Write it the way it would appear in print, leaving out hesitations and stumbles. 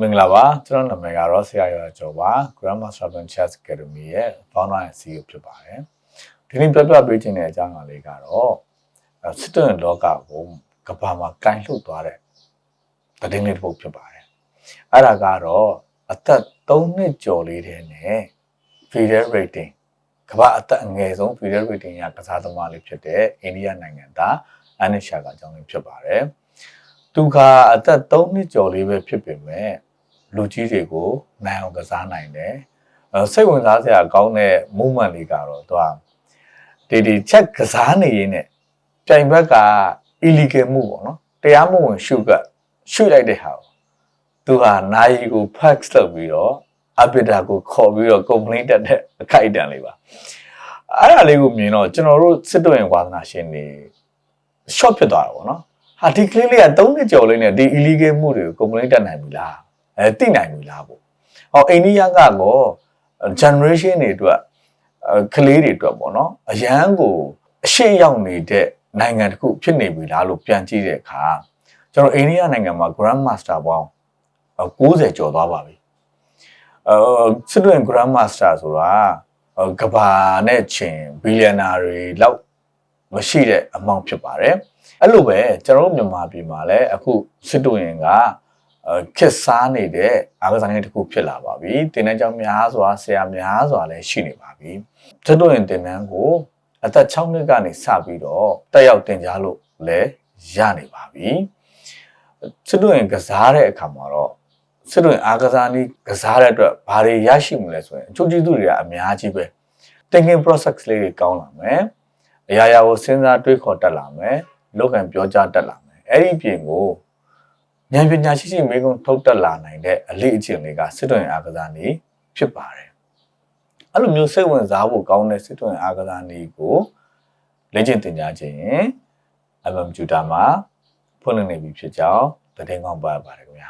မင်္ဂလာပါကျွန်တော်နာမည်ကတော့ဆရာရကျော်ပါ Grandmaster Chess Academy ရဲ့ founder and CEO ဖြစ်ပါတယ်ဒီနေ့ပြပေးခြင်းတဲ့အကြောင်းအရာလေးကတော့စစ်တပ်လောကကိုကဘာမှာကင်လှုပ်သွားတဲ့သတင်းလေးတစ်ပုဒ်ဖြစ်ပါတယ်အဲ့ဒါကတော့အသက်3နှစ်ကျော်လေးတဲ့နဲ့ Fidel Rating ကမ္ဘာအသက်အငယ်ဆုံး Fidel Rating ရကစားသမားလေးဖြစ်တဲ့အိန္ဒိယနိုင်ငံသားအနိရှာကအကြောင်းလေးဖြစ်ပါတယ်သူကအသက်3နှစ်ကျော်လေးပဲဖြစ်ပေမဲ့လူကြီးတွေကိုနိုင်အောင်ကစားနိုင်တယ်စိတ်ဝင်စားစရာကောင်းတဲ့ movement လေးကတော့သူကဒီချက်ကစားနေရင်းနဲ့ပြိုင်ဘက်က illegal မှုပေါ့နော်တရားမဝင်ရှုလိုက်တဲ့ဟာသူဟာနိုင်ကို fax လုပ်ပြီးတော့ arbiter ကိုခေါ်ပြီးတော့ complaint တက်တဲ့အခိုက်အတန့်လေးပါအဲ့ဒါလေးကိုမြင်တော့ကျွန်တော်တို့စစ်တော်ရင်ဝါသနာရှင်တွေ short ဖြစ်သွားတာပေါ့နော်ဟာဒီကလေးလေးက3နှစ်ကျော်လေးနဲ့ဒီ illegal မှုတွေကို complaint တက်နိုင်ပြီလားသိနိုင်ပြီလားပေါ့ဟောအိန္ဒိယကတော့ generation တွေအတွက်ကလေးတွေအတွက်ပေါ့နော်အရန်ကိုအရှိရောက်နေတဲ့နိုင်ငံတစ်ခုဖြစ်နေပြီလားလို့ပြန်ကြည့်တဲ့အခါကျွန်တော်အိန္ဒိယနိုင်ငံမှာ Grand Master ပေါင်း90ကျော်သွားပါပြီစစ်တွင် Grand Master ဆိုတာကဘာနဲ့ချင်းဘီလီယံနာတွေလောက်မရှိတဲ့အမောင့်ဖြစ်ပါတယ်အဲ့လိုပဲကျွန်တော်တို့မြန်မာပြည်မှာလည်းအခုစစ်တွင်ကခက်စားနေတဲ့အားကစားနည်းတစ်ခုဖြစ်လာပါပြီတင်တန်းကြောင်များစွာဆရာများစွာလည်းရှိနေပါပြီစစ်တွင်တင်တန်းကိုအသက်6နှစ်ကနေစပြီးတော့တက်ရောက်တင်ကြားလို့လည်းရနေပါပြီစစ်တွင်ကစားတဲ့အခါမှာတော့စစ်တွင်အားကစားနည်းကစားတဲ့အတွက်ဘာတွေရရှိမှုလဲဆိုရင်အကျိုးကျေးဇူးတွေကအများကြီးပဲ thinking process လေးတွေကောင်းလာမယ်အရာရာကိုစဉ်းစားတွေးခေါ်တတ်လာမယ်လောကံပြောကြားတတ်လာမယ်အဲ့ဒီပြင်ကိုဉာဏ်ပညာရှိမိကုံထုတ်တက်လာနိုင်တဲ့အလေးအကျင့်တွေကစစ်တွင်အားကစားနည်းဖြစ်ပါတယ်အဲ့လိုမျိုးစိတ်ဝင်စားဖို့ကောင်းတဲ့စစ်တွင်အားကစားနည်းကိုလေ့ကျင့်သင်ကြားခြင်း MM Tutor မှာဖွင့်လှစ်နေပြီဖြစ်ကြောင်းသတင်းကောင်းပါပါတယ်ခင်ဗျာ